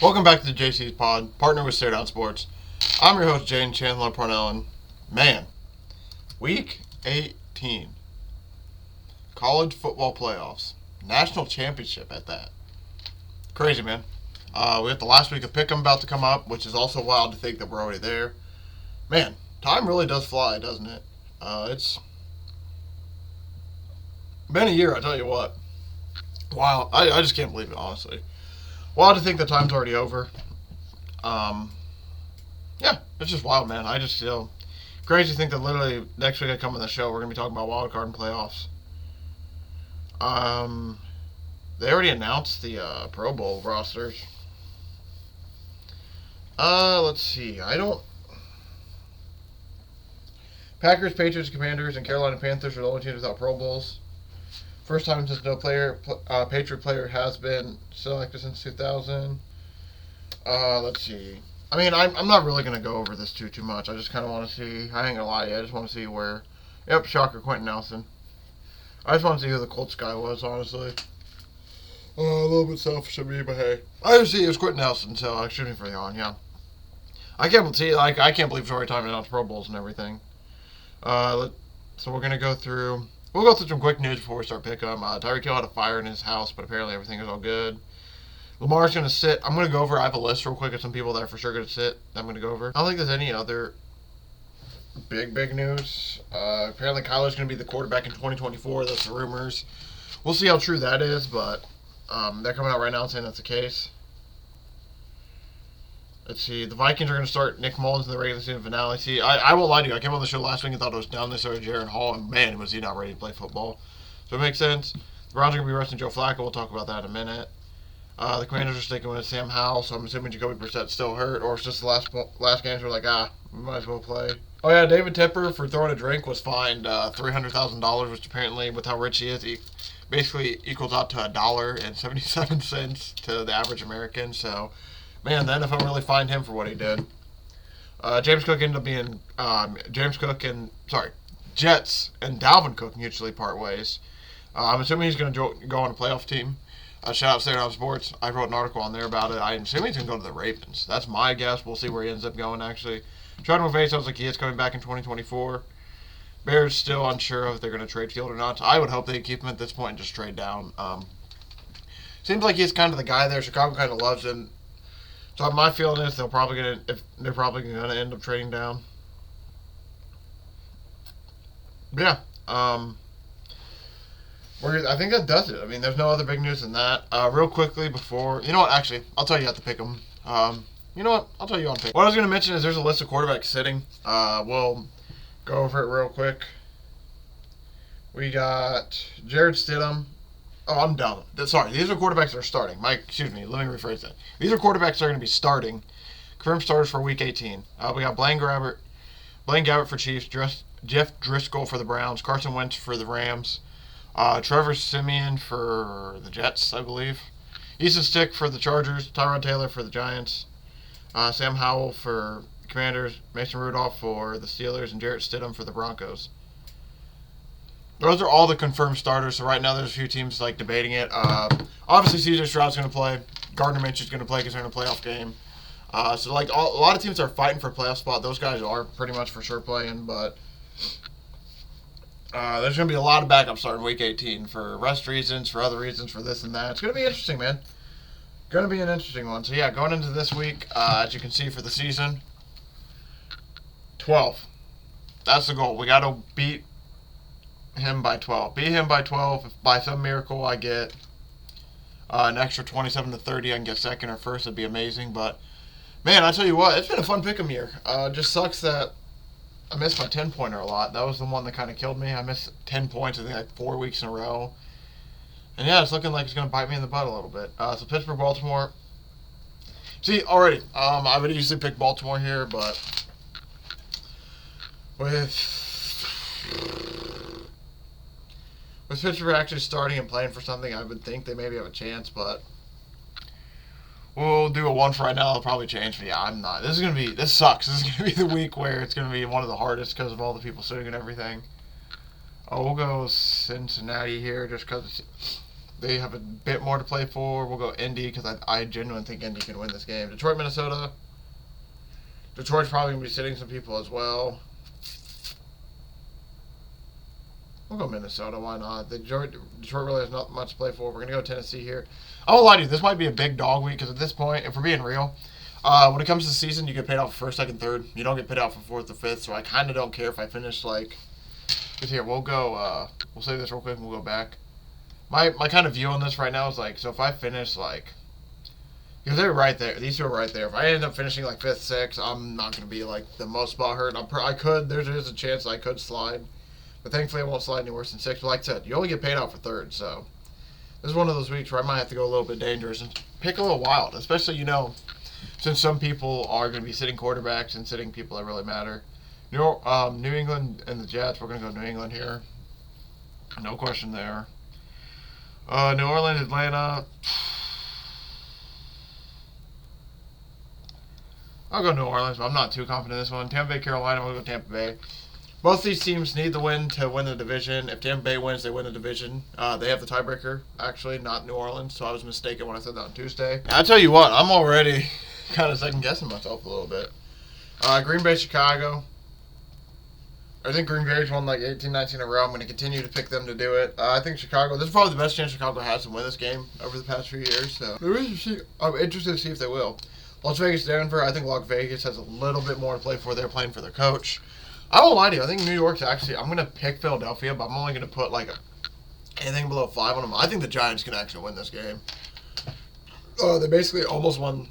Welcome back to the JCPod, partner with Stare Down Sports. I'm your host, Jane Chandler Parnell, and man, Week 18, college football playoffs, national championship at that. Crazy, man. We have the last week of Pickem about to come up, which is also wild to think that we're already there. Man, time really does fly, doesn't it? It's been a year, I tell you what. Wow, I just can't believe it, honestly. Wild to think the time's already over. Yeah, it's just wild, man. I just feel crazy to think that literally next week I come on the show, we're gonna be talking about wild card and playoffs. They already announced the Pro Bowl rosters. Let's see. Packers, Patriots, Commanders, and Carolina Panthers are the only teams without Pro Bowls. First time since no Patriot player has been selected since 2000. Let's see. I mean, I'm not really going to go over this too much. I just kind of want to see. I ain't going to lie to you. I just want to see where. Yep, shocker, Quentin Nelson. I just want to see who the Colts guy was, honestly. A little bit selfish of me, but hey. I just see it was Quentin Nelson, so excuse me for the on, yeah. I can't believe it's already time to announce Pro Bowls and everything. So we're going to go through. We'll go through some quick news before we start picking them. Tyreek Hill had a fire in his house, but apparently everything is all good. Lamar's going to sit. I'm going to go over. I have a list real quick of some people that are for sure going to sit. I'm going to go over. I don't think there's any other big news. Apparently Kyler's going to be the quarterback in 2024. That's the rumors. We'll see how true that is, but they're coming out right now saying that's the case. Let's see. The Vikings are going to start Nick Mullins in the regular season finale. See, I won't lie to you. I came on the show last week and thought it was down. They started Jaron Hall, and man, was he not ready to play football. So it makes sense. The Browns are going to be resting Joe Flacco. We'll talk about that in a minute. The Commanders are sticking with Sam Howell, so I'm assuming Jacoby Brissett's still hurt, or it's just the last games were like, we might as well play. Oh yeah, David Tepper for throwing a drink was fined $300,000, which apparently, with how rich he is, he basically equals out to $1.77 to the average American. So, man, the NFL really fined him for what he did. James Cook ended up being Jets and Dalvin Cook mutually part ways. I'm assuming he's going to go on a playoff team. Shout out to Stare Down Sports. I wrote an article on there about it. I'm assuming he's going to go to the Ravens. That's my guess. We'll see where he ends up going, actually. Trout face sounds like he is coming back in 2024. Bears still unsure if they're going to trade Field or not. I would hope they keep him at this point and just trade down. Seems like he's kind of the guy there. Chicago kind of loves him. So my feeling is they're probably going to end up trading down. Yeah. I think that does it. I mean, there's no other big news than that. Real quickly before... You know what? Actually, I'll tell you at the pick 'em. You know what? I'll tell you on pick. What I was going to mention is there's a list of quarterbacks sitting. We'll go over it real quick. We got Jared Stidham. Oh, I'm done. Sorry, these are quarterbacks that are starting. Excuse me, let me rephrase that. These are quarterbacks that are going to be starting. Confirmed starters for Week 18. We got Blaine Gabbert for Chiefs, Jeff Driscoll for the Browns, Carson Wentz for the Rams, Trevor Siemian for the Jets, I believe, Easton Stick for the Chargers, Tyrod Taylor for the Giants, Sam Howell for the Commanders, Mason Rudolph for the Steelers, and Jarrett Stidham for the Broncos. Those are all the confirmed starters. So right now there's a few teams like debating it. Obviously C.J. Stroud's going to play. Gardner Minshew's going to play because they're in a playoff game. So like a lot of teams are fighting for a playoff spot. Those guys are pretty much for sure playing, but there's going to be a lot of backups starting Week 18 for rest reasons, for other reasons, for this and that. It's going to be interesting, man. Going to be an interesting one. So yeah, going into this week, as you can see for the season, 12. That's the goal. We got to beat him by 12. Beat him by 12. If by some miracle I get an extra 27 to 30, I can get second or first. It'd be amazing. But man, I tell you what, it's been a fun pick'em year. Just sucks that I missed my 10-pointer a lot. That was the one that kind of killed me. I missed 10 points, I think, like 4 weeks in a row. And yeah, it's looking like it's going to bite me in the butt a little bit. So Pittsburgh, Baltimore. See, already, I would easily pick Baltimore here, but with Pittsburgh actually starting and playing for something, I would think they maybe have a chance, but we'll do a one for right now. It'll probably change, but yeah, I'm not. This sucks. This is going to be the week where it's going to be one of the hardest because of all the people sitting and everything. We'll go Cincinnati here just because They have a bit more to play for. We'll go Indy because I genuinely think Indy can win this game. Detroit, Minnesota. Detroit's probably going to be sitting some people as well. We'll go Minnesota. Why not? Detroit really has not much to play for. We're going to go Tennessee here. I won't lie to you. This might be a big dog week because at this point, if we're being real, when it comes to the season, you get paid out for first, second, third. You don't get paid out for fourth or fifth. So I kind of don't care if I finish like. Because here, we'll go. We'll save this real quick and we'll go back. My kind of view on this right now is like, so if I finish like. Because they're right there. These two are right there. If I end up finishing like 5th, 6th, I'm not going to be like the most spot hurt. I could. There's a chance I could slide. But thankfully, I won't slide any worse than 6th. But like I said, you only get paid out for 3rd. So this is one of those weeks where I might have to go a little bit dangerous and pick a little wild. Especially, since some people are going to be sitting quarterbacks and sitting people that really matter. New England and the Jets. We're going to go New England here. No question there. New Orleans, Atlanta. I'll go New Orleans, but I'm not too confident in this one. Tampa Bay, Carolina, we'll go Tampa Bay. Both these teams need the win to win the division. If Tampa Bay wins, they win the division. They have the tiebreaker, actually, not New Orleans, so I was mistaken when I said that on Tuesday. I'll tell you what, I'm already kind of second-guessing myself a little bit. Green Bay, Chicago. I think Green Bay's won like 18, 19 in a row. I'm going to continue to pick them to do it. I think Chicago, this is probably the best chance Chicago has to win this game over the past few years. So I'm interested to see if they will. Las Vegas, Denver. I think Las Vegas has a little bit more to play for. They're playing for their coach. I won't lie to you. I think New York's actually. I'm going to pick Philadelphia, but I'm only going to put like anything below 5 on them. I think the Giants can actually win this game. They basically almost won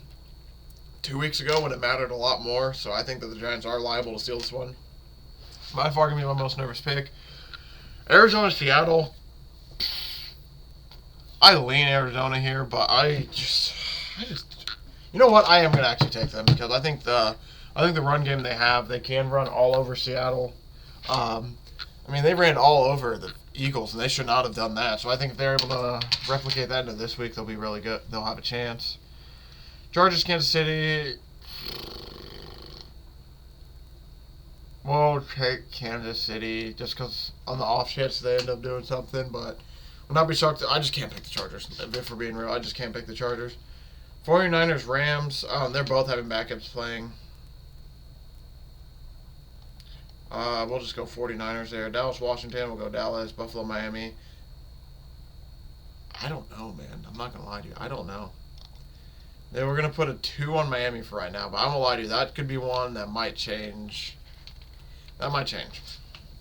2 weeks ago when it mattered a lot more. So I think that the Giants are liable to steal this one. By far, going to be my most nervous pick. Arizona, Seattle. I lean Arizona here, but I just. You know what? I am going to actually take them because I think the run game they have, they can run all over Seattle. They ran all over the Eagles, and they should not have done that. So I think if they're able to replicate that into this week, they'll be really good. They'll have a chance. Chargers, Kansas City. We'll take Kansas City just because on the off chance they end up doing something, but will not be shocked. I just can't pick the Chargers. If we're being real, I just can't pick the Chargers. 49ers, Rams, they're both having backups playing. We'll just go 49ers there. Dallas, Washington, we'll go Dallas. Buffalo, Miami. I don't know, man. I'm not going to lie to you. I don't know. We're going to put a 2 on Miami for right now, but I'm going to lie to you. That could be one that might change. That might change.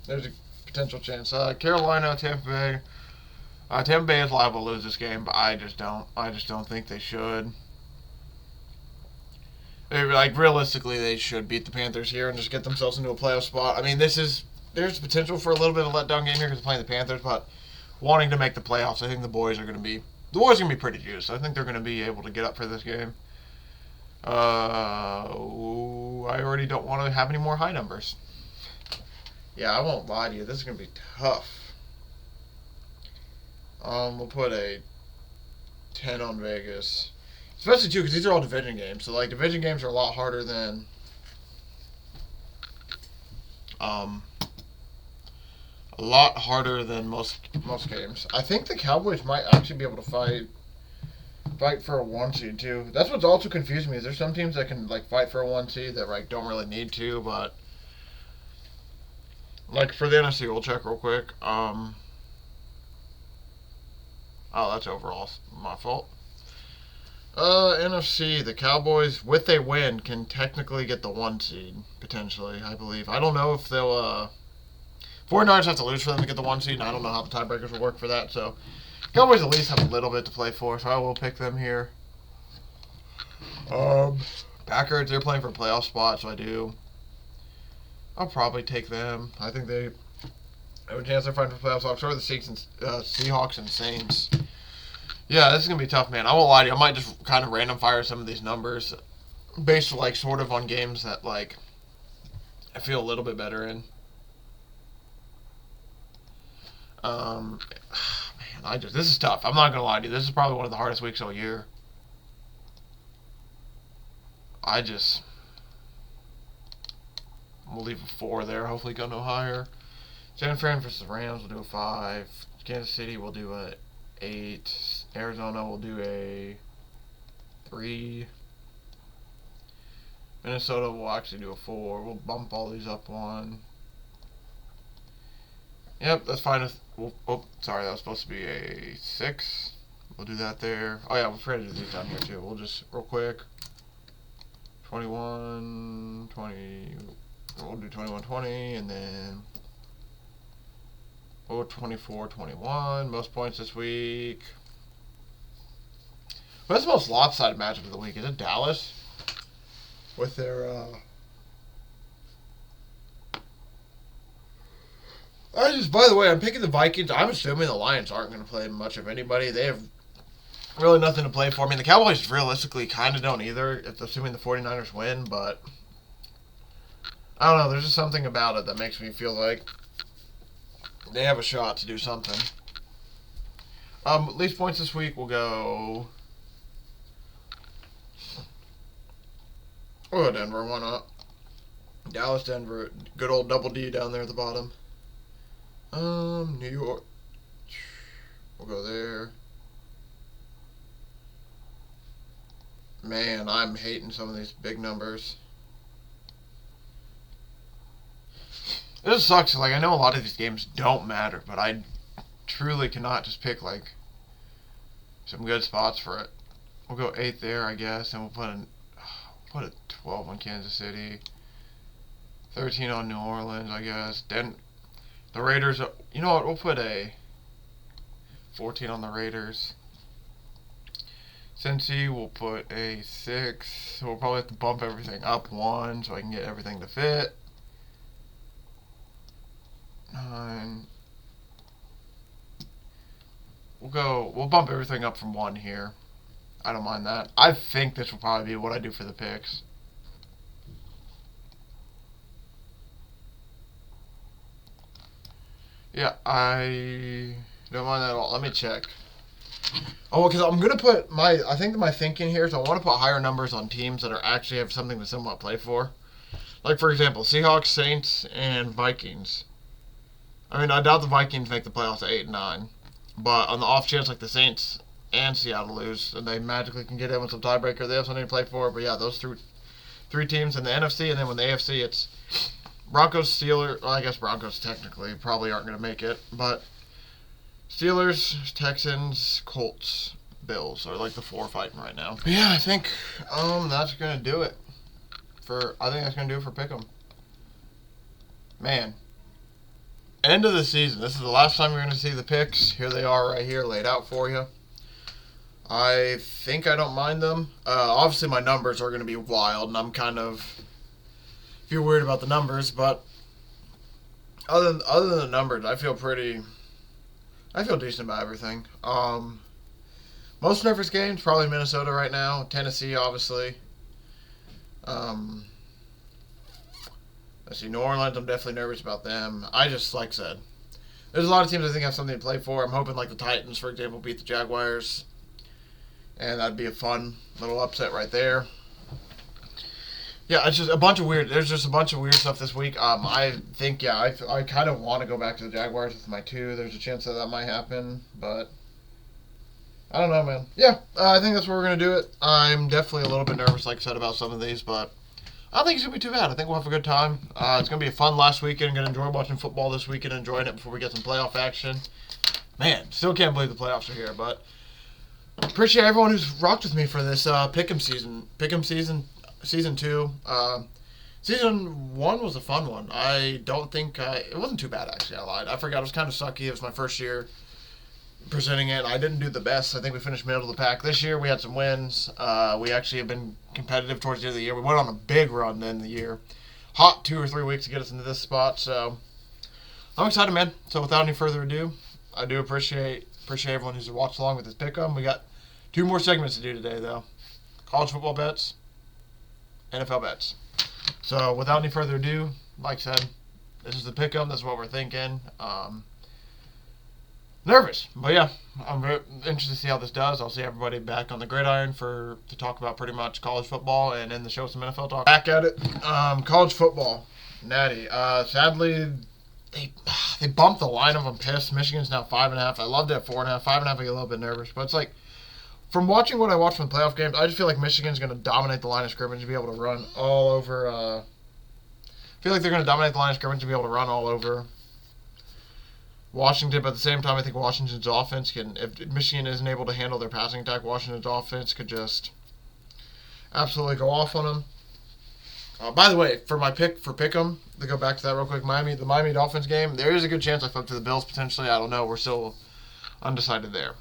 There's a potential chance. Carolina, Tampa Bay. Tampa Bay is liable to lose this game, but I just don't think they should. Realistically, they should beat the Panthers here and just get themselves into a playoff spot. There's potential for a little bit of a letdown game here because they're playing the Panthers, but wanting to make the playoffs, I think the boys are going to be pretty juiced. I think they're going to be able to get up for this game. I already don't want to have any more high numbers. Yeah, I won't lie to you. This is going to be tough. We'll put a 10 on Vegas. Especially, too, because these are all division games. So, division games are a lot harder than... most games. I think the Cowboys might actually be able to fight for a 1 seed, too. That's what's also confusing me. Is there's some teams that can, fight for a 1 seed that, don't really need to, but... for the NFC, we'll check real quick. Oh, that's overall my fault. NFC, the Cowboys, with a win, can technically get the 1 seed, potentially, I believe. I don't know if they'll, 49ers have to lose for them to get the 1 seed, and I don't know how the tiebreakers will work for that, so Cowboys at least have a little bit to play for, so I will pick them here. Packers, they're playing for a playoff spot, so I'll probably take them. I think they have a chance they're fighting for playoff spots, or the Seahawks and Saints. Yeah, this is going to be tough, man. I won't lie to you. I might just kind of random fire some of these numbers based, sort of on games that, I feel a little bit better in. Man, this is tough. I'm not going to lie to you. This is probably one of the hardest weeks all year. We'll leave a 4 there. Hopefully go no higher. San Fran versus Rams, we'll do a 5. Kansas City, we'll do a 8. Arizona will do a 3. Minnesota will actually do a 4. We'll bump all these up 1. Yep, that's fine. Oh, sorry, that was supposed to be a 6. We'll do that there. Oh yeah, we'll try to do these down here too. We'll just, real quick, 21, 20, we'll do 21, 20, and then 24, 21. Most points this week. What's the most lopsided matchup of the week? Is it Dallas? With their, by the way, I'm picking the Vikings. I'm assuming the Lions aren't going to play much of anybody. They have really nothing to play for. I mean, the Cowboys realistically kind of don't either, assuming the 49ers win, but I don't know. There's just something about it that makes me feel like they have a shot to do something. Least points this week will go... Oh, Denver, why not? Dallas, Denver, good old double D down there at the bottom. New York, we'll go there. Man, I'm hating some of these big numbers. It just sucks. Like, I know a lot of these games don't matter, but I truly cannot just pick, like, some good spots for it. We'll go 8 there, I guess, and we'll put a 12 on Kansas City. 13 on New Orleans, I guess. Then the Raiders, you know what, we'll put a 14 on the Raiders. Cincy, we'll put a 6. We'll probably have to bump everything up 1 so I can get everything to fit. 9. We'll bump everything up from 1 here. I don't mind that. I think this will probably be what I do for the picks. Yeah, I don't mind that at all. Let me check. Oh, because I'm going to put I think my thinking here is I want to put higher numbers on teams that are actually have something to somewhat play for. Like, for example, Seahawks, Saints, and Vikings. I mean, I doubt the Vikings make the playoffs at 8 and 9. But on the off chance, like, the Saints and Seattle lose, and they magically can get in with some tiebreaker, they have something to play for. But yeah, those three teams in the NFC, and then with the AFC, it's Broncos, Steelers. Well, I guess Broncos technically probably aren't going to make it, but Steelers, Texans, Colts, Bills are like the 4 fighting right now. But yeah, I think that's going to do it for Pickem. Man, end of the season. This is the last time you're going to see the picks. Here they are right here laid out for you. I think I don't mind them. Obviously, my numbers are going to be wild, and I'm kind of worried about the numbers, but other than the numbers, I feel decent about everything. Most nervous games, probably Minnesota right now. Tennessee, obviously. Let's see, New Orleans, I'm definitely nervous about them. I just, like I said, there's a lot of teams I think have something to play for. I'm hoping, like, the Titans, for example, beat the Jaguars. And that'd be a fun little upset right there. Yeah, it's just a bunch of weird. There's just a bunch of weird stuff this week. I think, yeah, I kind of want to go back to the Jaguars with my 2. There's a chance that might happen, but I don't know, man. Yeah, I think that's where we're gonna do it. I'm definitely a little bit nervous, like I said, about some of these, but I don't think it's gonna be too bad. I think we'll have a good time. It's gonna be a fun last weekend. Gonna enjoy watching football this weekend, enjoying it before we get some playoff action. Man, still can't believe the playoffs are here, but appreciate everyone who's rocked with me for this Pickem season. Pickem season 2. Season 1 was a fun one. I don't think it wasn't too bad, actually. I lied. I forgot. It was kind of sucky. It was my first year presenting it. I didn't do the best. I think we finished middle of the pack. This year we had some wins. We actually have been competitive towards the end of the year. We went on a big run then the year. Hot 2 or 3 weeks to get us into this spot. So I'm excited, man. So without any further ado, I do appreciate everyone who's watched along with this pick-em. We got 2 more segments to do today, though. College football bets, NFL bets. So without any further ado, like I said, this is the pick-em. This is what we're thinking. Nervous, but yeah, I'm very interested to see how this does. I'll see everybody back on the gridiron to talk about pretty much college football, and in the show some NFL talk. Back at it. College football, Natty. Sadly, they bumped the line of. I'm pissed. Michigan's now 5.5. I loved it at 4.5. 5.5, I get a little bit nervous, but it's like from watching what I watched from the playoff games, I just feel like Michigan's going to dominate the line of scrimmage and be able to run all over. I feel like they're going to dominate the line of scrimmage and be able to run all over Washington, but at the same time, I think Washington's offense can, if Michigan isn't able to handle their passing attack, Washington's offense could just absolutely go off on them. By the way, for my pick for Pickem, to go back to that real quick, the Miami Dolphins game, there is a good chance I flip to the Bills potentially. I don't know. We're still undecided there.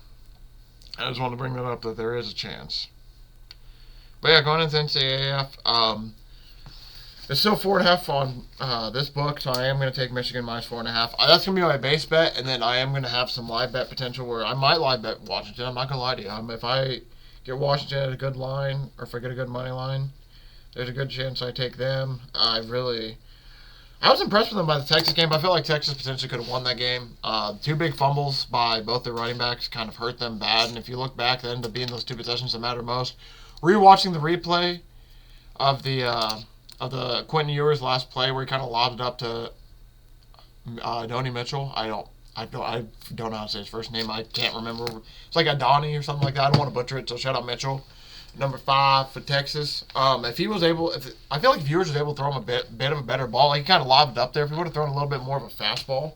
I just wanted to bring that up that there is a chance. But yeah, going into NCAA, it's still 4.5 on this book, so I am going to take Michigan minus 4.5. That's going to be my base bet, and then I am going to have some live bet potential where I might live bet Washington. I'm not going to lie to you. If I get Washington at a good line, or if I get a good money line, there's a good chance I take them. I was impressed with them by the Texas game, but I feel like Texas potentially could have won that game. 2 big fumbles by both their running backs kind of hurt them bad, and if you look back, they ended up being those 2 possessions that matter most. Rewatching the replay of the Quentin Ewers last play where he kind of lobbed it up to Donnie Mitchell. I don't know how to say his first name. I can't remember. It's like Adoni or something like that. I don't want to butcher it, so shout out Mitchell. Number 5 for Texas. If he was able, I feel like if Ewers was able to throw him a bit of a better ball, he kind of lobbed it up there. If he would have thrown a little bit more of a fastball,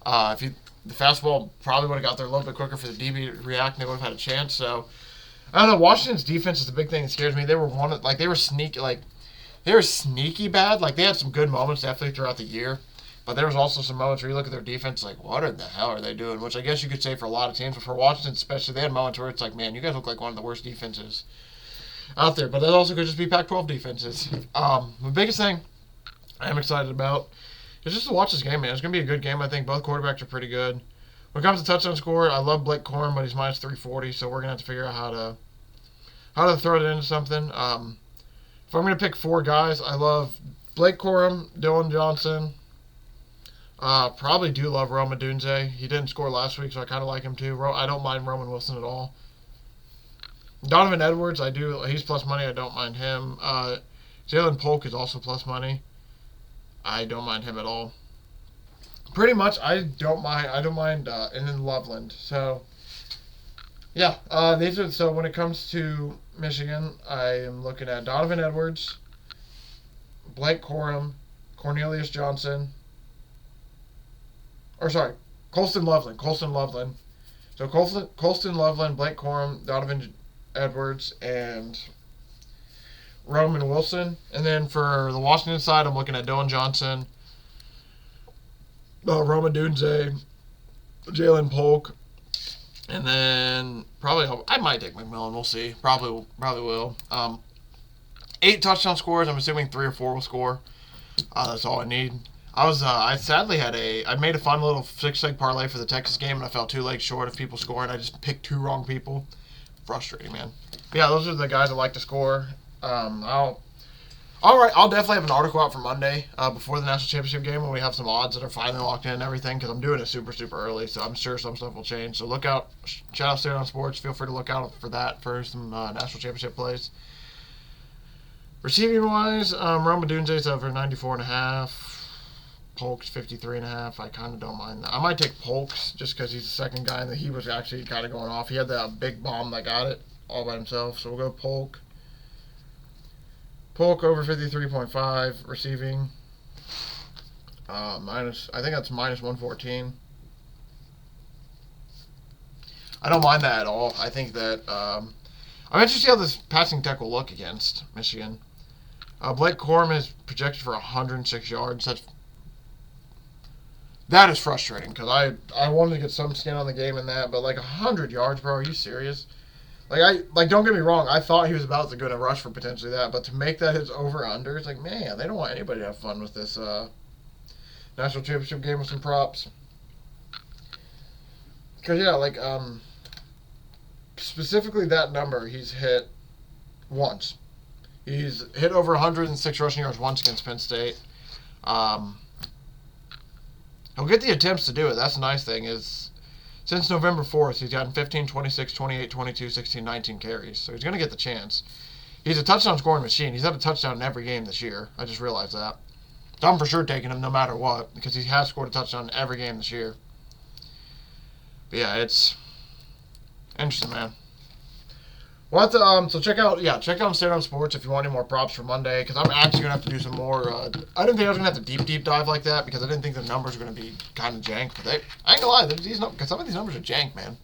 the fastball probably would have got there a little bit quicker for the DB to react, and they would have had a chance. So I don't know. Washington's defense is the big thing that scares me. They were sneaky bad. Like, they had some good moments definitely throughout the year. But there was also some moments where you look at their defense like, what in the hell are they doing? Which I guess you could say for a lot of teams. But for Washington especially, they had moments where it's like, man, you guys look like one of the worst defenses out there. But that also could just be Pac-12 defenses. The biggest thing I am excited about is just to watch this game, man. It's going to be a good game, I think. Both quarterbacks are pretty good. When it comes to touchdown score, I love Blake Corum, but he's minus 340. So we're going to have to figure out how to throw it into something. If I'm going to pick 4 guys, I love Blake Corum, Dylan Johnson. Probably do love Rome Odunze. He didn't score last week, so I kind of like him too. I don't mind Roman Wilson at all. Donovan Edwards, I do. He's plus money. I don't mind him. Jalen Polk is also plus money. I don't mind him at all. Pretty much, I don't mind. And then Loveland. So yeah, so when it comes to Michigan, I am looking at Donovan Edwards, Blake Corum, Cornelius Johnson. Colston Loveland. So Colston Loveland, Blake Corum, Donovan Edwards, and Roman Wilson. And then for the Washington side, I'm looking at Dylan Johnson, Rome Odunze, Jalen Polk, and then I might take McMillan. We'll see. Probably will. 8 touchdown scores. I'm assuming 3 or 4 will score. That's all I need. I made a fun little 6-leg parlay for the Texas game, and I fell 2 legs short of people scoring. I just picked 2 wrong people. Frustrating, man. But yeah, those are the guys that like to score. I'll definitely have an article out for Monday before the national championship game when we have some odds that are finally locked in and everything, because I'm doing it super, super early, so I'm sure some stuff will change. So look out. Shout out Stay On Sports. Feel free to look out for that for some national championship plays. Receiving wise, Rome Odunze's over 94.5. Polk's 53.5. I kind of don't mind that. I might take Polk's just because he's the second guy and he was actually kind of going off. He had that big bomb that got it all by himself. So we'll go Polk. Polk over 53.5 receiving. I think that's minus 114. I don't mind that at all. I think that I'm interested to see how this passing tech will look against Michigan. Blake Corum is projected for 106 yards. That is frustrating because I wanted to get some skin on the game in that, but like 100 yards, bro, are you serious? Don't get me wrong, I thought he was about to go to rush for potentially that, but to make that his over-under, it's like, man, they don't want anybody to have fun with this national championship game with some props. Because, yeah, specifically that number, he's hit once. He's hit over 106 rushing yards once against Penn State. He'll get the attempts to do it. That's the nice thing is since November 4th, he's gotten 15, 26, 28, 22, 16, 19 carries. So he's going to get the chance. He's a touchdown scoring machine. He's had a touchdown in every game this year. I just realized that. So I'm for sure taking him no matter what, because he has scored a touchdown in every game this year. But yeah, it's interesting, man. What? So check out Stay On Sports if you want any more props for Monday, because I'm actually gonna have to do some more. I didn't think I was gonna have to deep dive like that, because I didn't think the numbers were gonna be kind of jank. But I ain't gonna lie, because some of these numbers are jank, man.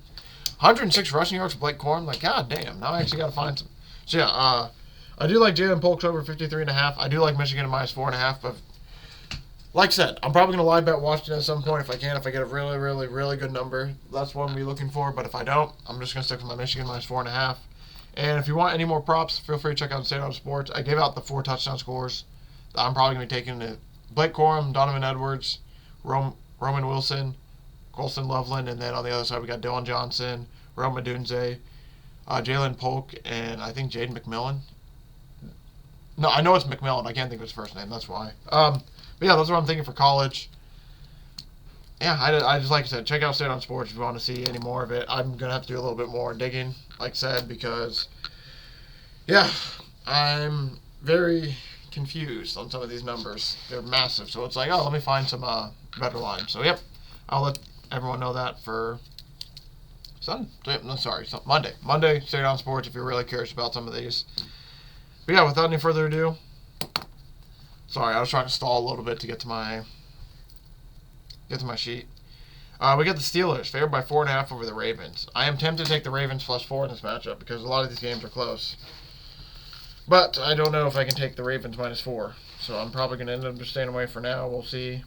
106 rushing yards for Blake Corum, like god damn. Now I actually gotta find some. So yeah, I do like Jalen Polk's over 53.5. I do like Michigan at -4.5, but like I said, I'm probably going to live bet Washington at some point if I can. If I get a really, really, really good number, that's what I'm going to be looking for. But if I don't, I'm just going to stick with my Michigan -4.5. And if you want any more props, feel free to check out Stay On Sports. I gave out the 4 touchdown scores. I'm probably going to be taking the Blake Corum, Donovan Edwards, Roman Wilson, Colston Loveland, and then on the other side we got Dylan Johnson, Rome Odunze, Jalen Polk, and I think Jaden McMillan. No, I know it's McMillan. I can't think of his first name. That's why. But yeah, that's what I'm thinking for college. Yeah, I just, like I said, check out Stay On Sports if you want to see any more of it. I'm going to have to do a little bit more digging, like I said, because, yeah, I'm very confused on some of these numbers. They're massive. So it's like, oh, let me find some better lines. So, yep, I'll let everyone know that for Monday. Monday, Stay On Sports if you're really curious about some of these. But yeah, without any further ado, sorry, I was trying to stall a little bit to get to my sheet. We got the Steelers favored by 4.5 over the Ravens. I am tempted to take the Ravens +4 in this matchup because a lot of these games are close. But I don't know if I can take the Ravens -4. So I'm probably going to end up just staying away for now. We'll see.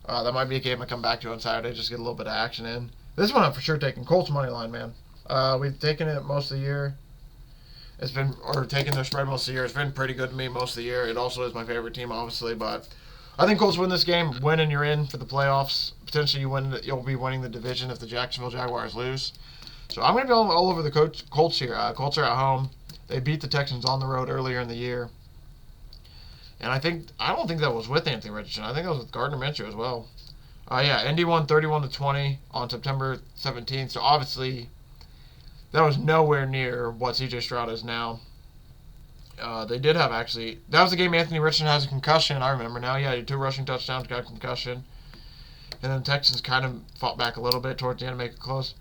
That might be a game I come back to on Saturday, just get a little bit of action in. This one I'm for sure taking. Colts money line, man. We've taken it most of the year. Taking their spread most of the year. It's been pretty good to me most of the year. It also is my favorite team, obviously, but I think Colts win this game. Win and you're in for the playoffs. Potentially you'll be winning the division if the Jacksonville Jaguars lose. So I'm going to be all over the Colts here. Colts are at home. They beat the Texans on the road earlier in the year. And I don't think that was with Anthony Richardson. I think that was with Gardner Minshew as well. Indy won 31-20 on September 17th. So obviously that was nowhere near what C.J. Stroud is now. They did have that was the game Anthony Richardson has a concussion. I remember now. Yeah, he had 2 rushing touchdowns, got a concussion. And then the Texans kind of fought back a little bit towards the end to make it close.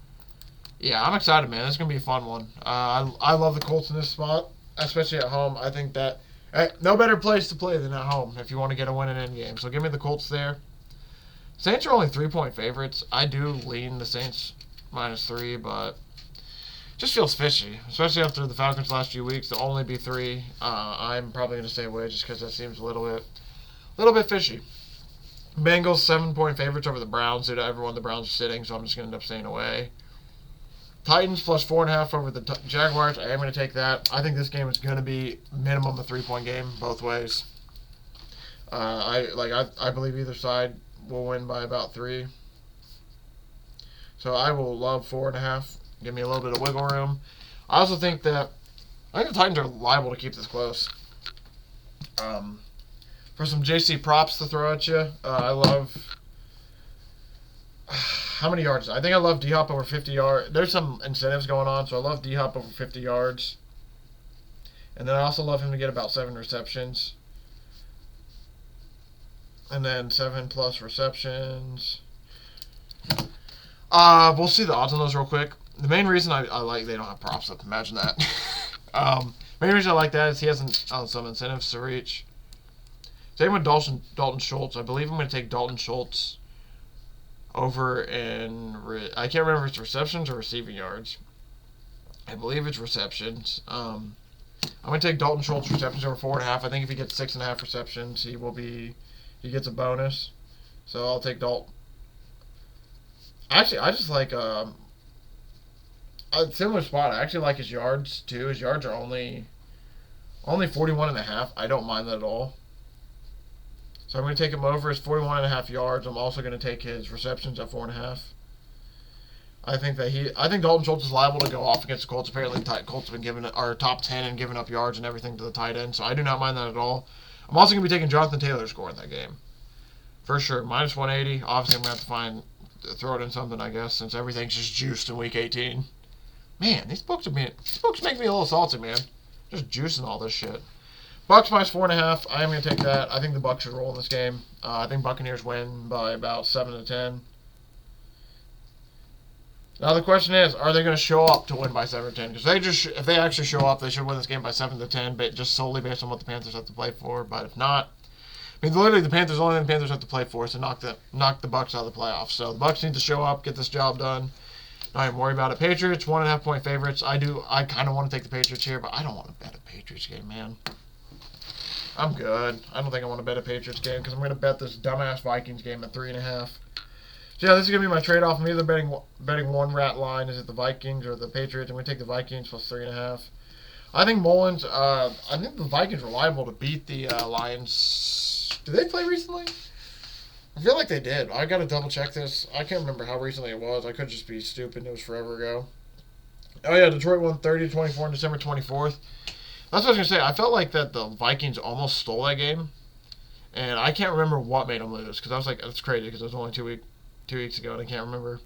Yeah, I'm excited, man. This is going to be a fun one. I love the Colts in this spot, especially at home. I think that no better place to play than at home if you want to get a win in any game. So give me the Colts there. Saints are only 3-point favorites. I do lean the Saints -3, but just feels fishy, especially after the Falcons' last few weeks. To only be 3, I'm probably going to stay away just because that seems a little bit fishy. Bengals 7-point favorites over the Browns. Due to everyone, the Browns are sitting, so I'm just going to end up staying away. Titans +4.5 over the Jaguars. I am going to take that. I think this game is going to be minimum a 3-point game both ways. I believe either side will win by about 3. So I will love 4.5. Give me a little bit of wiggle room. I also think the Titans are liable to keep this close. For some JC props to throw at you, I love how many yards? I think I love D-Hop over 50 yards. There's some incentives going on, so I love D-Hop over 50 yards. And then I also love him to get about 7 receptions. And then 7+ receptions. We'll see the odds on those real quick. The main reason I like, they don't have props up. Imagine that. Main reason I like that is he has some incentives to reach. Same with Dalton Schultz. I believe I'm going to take Dalton Schultz over in, I can't remember if it's receptions or receiving yards. I believe it's receptions. I'm going to take Dalton Schultz receptions over 4.5. I think if he gets 6.5 receptions, he gets a bonus. So I'll take Dalton. Actually, I just like a similar spot. I actually like his yards too. His yards are only 41.5. I don't mind that at all. So I'm going to take him over his 41.5 yards. I'm also going to take his receptions at 4.5. I think Dalton Schultz is liable to go off against the Colts. Apparently, the Colts have been top 10 and giving up yards and everything to the tight end. So I do not mind that at all. I'm also going to be taking Jonathan Taylor's score in that game. For sure, -180. Obviously, I'm going to have to throw it in something, I guess, since everything's just juiced in Week 18. Man, these books make me a little salty, man. Just juicing all this shit. Bucks minus 4.5. I am going to take that. I think the Bucks should roll in this game. I think Buccaneers win by about 7-10. Now the question is, are they going to show up to win by 7-10? Because if they actually show up, they should win this game by 7-10, but just solely based on what the Panthers have to play for. But if not, I mean, literally the only thing the Panthers have to play for is to knock the Bucks out of the playoffs. So the Bucks need to show up, get this job done. Not even worry about it. Patriots 1.5 point favorites. I kind of want to take the Patriots here, but I don't want to bet a Patriots game, man. I'm good. I don't think I want to bet a Patriots game because I'm going to bet this dumbass Vikings game at 3.5. So yeah, this is going to be my trade-off. I'm either betting one rat line. Is it the Vikings or the Patriots? I'm going to take the Vikings plus 3.5. I think Mullins, I think the Vikings were liable to beat the Lions. Did they play recently? I feel like they did. I got to double check this. I can't remember how recently it was. I could just be stupid. It was forever ago. Oh yeah, Detroit won 30-24 on December 24th. That's what I was going to say. I felt like that the Vikings almost stole that game. And I can't remember what made them lose. Because I was like, that's crazy because it was only 2 weeks ago and I can't remember.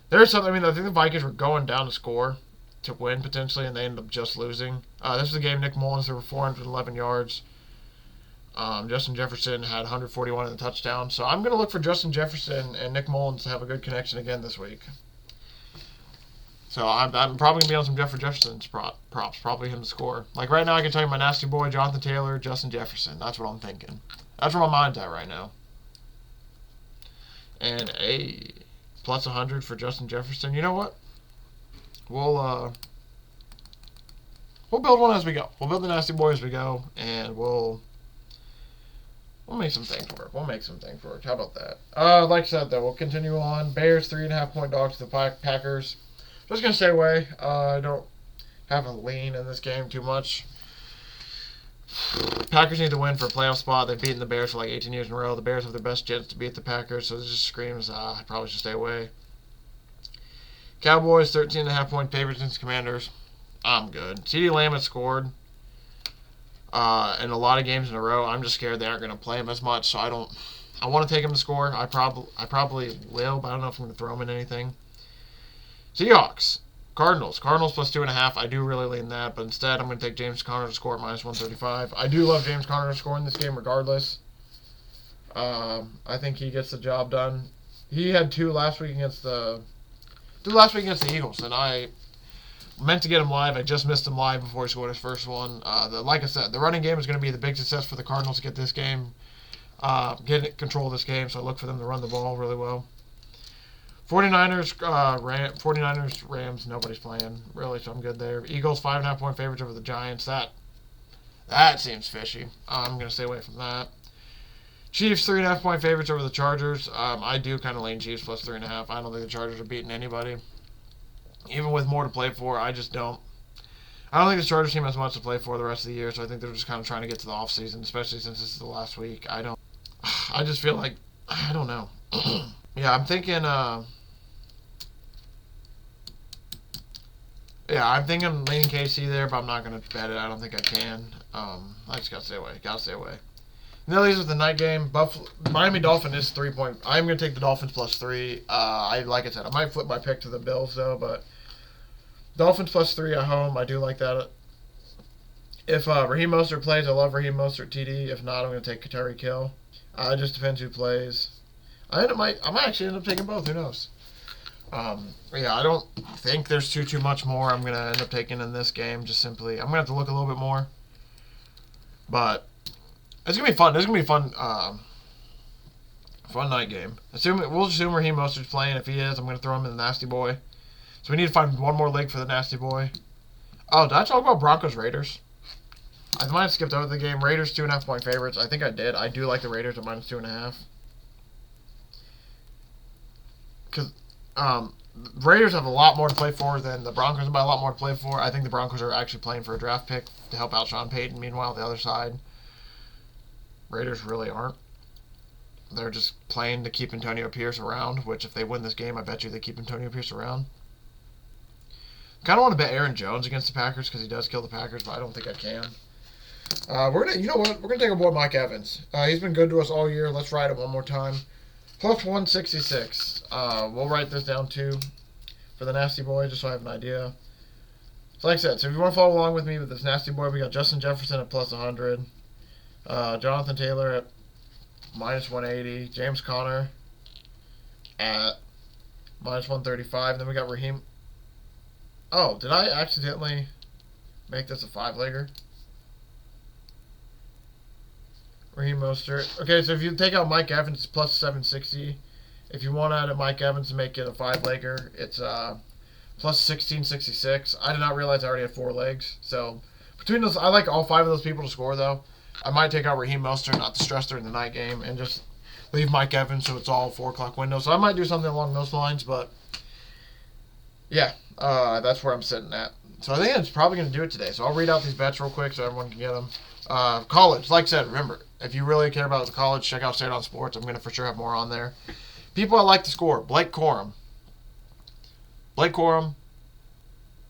There's something, I mean, I think the Vikings were going down to score to win potentially and they ended up just losing. This is a game Nick Mullins threw 411 yards. Justin Jefferson had 141 in the touchdown. So I'm going to look for Justin Jefferson and Nick Mullins to have a good connection again this week. So I'm probably going to be on some Jefferson's props. Probably him to score. Like right now I can tell you my nasty boy, Jonathan Taylor, Justin Jefferson. That's what I'm thinking. That's where my mind's at right now. And a plus 100 for Justin Jefferson. You know what? We'll build one as we go. We'll build the nasty boy as we go. And we'll make some things work. How about that? Like I said, though, we'll continue on. Bears 3.5 point dogs to the Packers. Just going to stay away. I don't have a lean in this game too much. Packers need to win for a playoff spot. They've beaten the Bears for like 18 years in a row. The Bears have their best chance to beat the Packers, so this just screams, I probably should stay away. Cowboys 13.5 point favorites against Commanders. I'm good. CeeDee Lamb has scored in a lot of games in a row. I'm just scared they aren't going to play him as much, so I want to take him to score. I probably will, but I don't know if I'm going to throw him in anything. Seahawks. Cardinals plus 2.5. I do really lean that, but instead I'm going to take James Conner to score at minus 135. I do love James Conner to score in this game regardless. I think he gets the job done. He had two last week against the Eagles, and I meant to get him live. I just missed him live before he scored his first one. Like I said, the running game is going to be the big success for the Cardinals to get this game, get control of this game. So I look for them to run the ball really well. 49ers, Rams, nobody's playing, really, so I'm good there. Eagles, 5.5 point favorites over the Giants. That seems fishy. I'm going to stay away from that. Chiefs, 3.5 point favorites over the Chargers. I do kind of lean Chiefs plus 3.5. I don't think the Chargers are beating anybody. Even with more to play for, I just don't. I don't think the Chargers team has much to play for the rest of the year, so I think they're just kind of trying to get to the offseason, especially since this is the last week. I just feel like, I don't know. Yeah, I'm thinking, I'm thinking leaning KC there, but I'm not going to bet it. I don't think I can. I just got to stay away. And that leaves with the night game. Miami Dolphins is 3 point. I'm going to take the Dolphins plus 3. Like I said, I might flip my pick to the Bills, though, but Dolphins plus 3 at home. I do like that. If Raheem Mostert plays, I love Raheem Mostert TD. If not, I'm going to take Tyreek Hill. It just depends who plays. I might actually end up taking both. Who knows? I don't think there's too much more I'm going to end up taking in this game. Just simply, I'm going to have to look a little bit more. But it's going to be fun. This is going to be a fun night game. We'll assume Raheem Mostert's playing. If he is, I'm going to throw him in the nasty boy. So we need to find one more leg for the nasty boy. Oh, did I talk about Broncos Raiders? I might have skipped over the game. Raiders 2.5 point favorites. I think I did. I do like the Raiders at minus 2.5. Because Raiders have a lot more to play for than the Broncos have a lot more to play for. I think the Broncos are actually playing for a draft pick to help out Sean Payton. Meanwhile, the other side, Raiders really aren't. They're just playing to keep Antonio Pierce around, which if they win this game, I bet you they keep Antonio Pierce around. Kind of want to bet Aaron Jones against the Packers because he does kill the Packers, but I don't think I can. You know what? We're gonna take our boy Mike Evans. He's been good to us all year. Let's ride it one more time. Plus 166. We'll write this down too for the nasty boy, just so I have an idea. So like I said, so if you want to follow along with me with this nasty boy, we got Justin Jefferson at plus 100, Jonathan Taylor at minus 180, James Conner at minus 135, and then we got Raheem. Oh, did I accidentally make this a 5-legger? Raheem Mostert. Okay, so if you take out Mike Evans, it's plus 760. If you want to add Mike Evans to make it a 5-legger, it's plus 1666. I did not realize I already had 4 legs. So between those, I like all 5 of those people to score though. I might take out Raheem Mostert, not to stress during the night game, and just leave Mike Evans so it's all 4 o'clock window. So I might do something along those lines, but yeah, that's where I'm sitting at. So I think it's probably going to do it today. So I'll read out these bets real quick so everyone can get them. College, like I said, remember, if you really care about the college, check out Straight On Sports. I'm going to for sure have more on there. People I like to score, Blake Corum,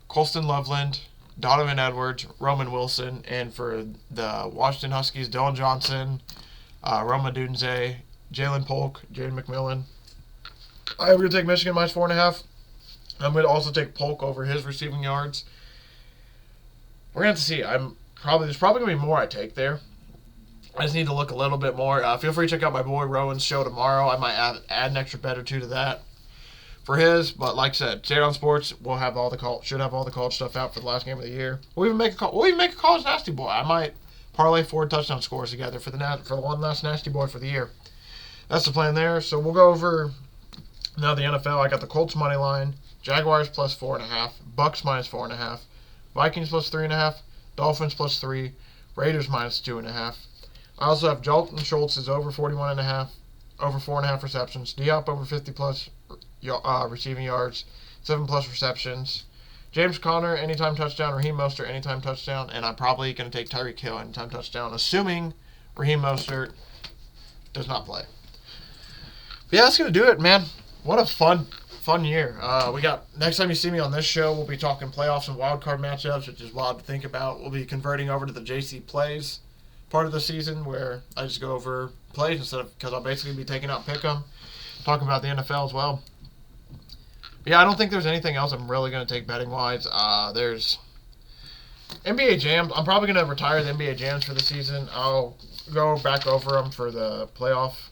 Colston Loveland, Donovan Edwards, Roman Wilson, and for the Washington Huskies, Dylan Johnson, Roma Dunze, Jalen Polk, Jaden McMillan. I'm going to take Michigan minus 4.5. I'm going to also take Polk over his receiving yards. We're going to have to see. There's probably going to be more I take there. I just need to look a little bit more. Feel free to check out my boy Rowan's show tomorrow. I might add an extra bet or two to that for his. But like I said, Straight On Sports, should have all the college stuff out for the last game of the year. We'll even make a college nasty boy. I might parlay 4 touchdown scores together for the one last nasty boy for the year. That's the plan there. So we'll go over now the NFL. I got the Colts money line, Jaguars plus 4.5, Bucks minus 4.5, Vikings plus 3.5, Dolphins plus 3, Raiders minus 2.5. I also have Dalton Schultz is over 41.5, over 4.5 receptions. Diop over 50 plus receiving yards, 7 plus receptions. James Conner anytime touchdown, Raheem Mostert anytime touchdown, and I'm probably going to take Tyreek Hill anytime touchdown, assuming Raheem Mostert does not play. But yeah, that's going to do it, man. What a fun year. We got next time you see me on this show, we'll be talking playoffs and wild card matchups, which is wild to think about. We'll be converting over to the JC Plays part of the season where I just go over plays because I'll basically be taking out Pickem, talking about the NFL as well. But yeah, I don't think there's anything else I'm really going to take betting wise. There's NBA Jams. I'm probably going to retire the NBA Jams for the season. I'll go back over them for the playoff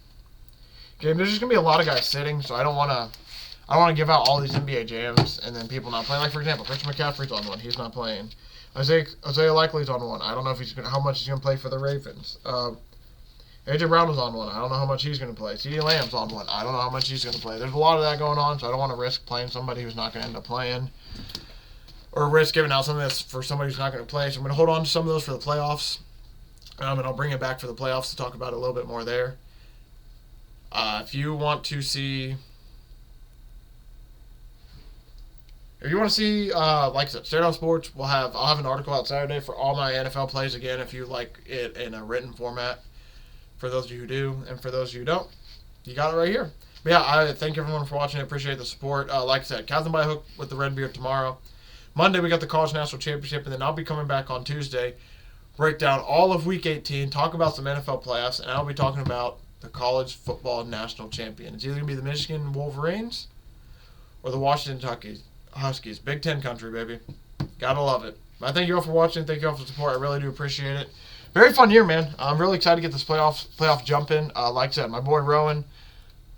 game. There's just going to be a lot of guys sitting, so I don't want to give out all these NBA Jams and then people not playing. Like, for example, Christian McCaffrey's on one. He's not playing. Isaiah Likely's on one. I don't know if how much he's going to play for the Ravens. A.J. Brown was on one. I don't know how much he's going to play. CeeDee Lamb's on one. I don't know how much he's going to play. There's a lot of that going on, so I don't want to risk playing somebody who's not going to end up playing or risk giving out something that's for somebody who's not going to play. So I'm going to hold on to some of those for the playoffs, and I'll bring it back for the playoffs to talk about it a little bit more there. If you want to see... like I said, Straight On Sports, I'll have an article out Saturday for all my NFL plays again if you like it in a written format. For those of you who do, and for those of you who don't, you got it right here. But yeah, I thank everyone for watching. I appreciate the support. Like I said, Captain by Hook with the Red Beard tomorrow. Monday, we got the College National Championship, and then I'll be coming back on Tuesday, break down all of Week 18, talk about some NFL playoffs, and I'll be talking about the College Football National Champion. It's either going to be the Michigan Wolverines or the Washington Huskies. Big Ten country, baby. Gotta love it. I thank you all for watching. Thank you all for the support. I really do appreciate it. Very fun year, man. I'm really excited to get this playoff jumping. Like I said, my boy Rowan.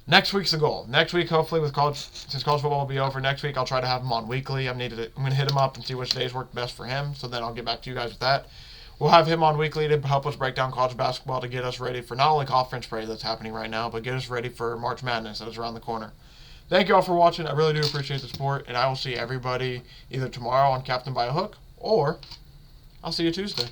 Next week's the goal. Next week, hopefully, since college football will be over next week, I'll try to have him on weekly. I'm going to hit him up and see which days work best for him. So then I'll get back to you guys with that. We'll have him on weekly to help us break down college basketball to get us ready for not only conference play that's happening right now, but get us ready for March Madness that is around the corner. Thank you all for watching. I really do appreciate the support, and I will see everybody either tomorrow on Captain by a Hook, or I'll see you Tuesday.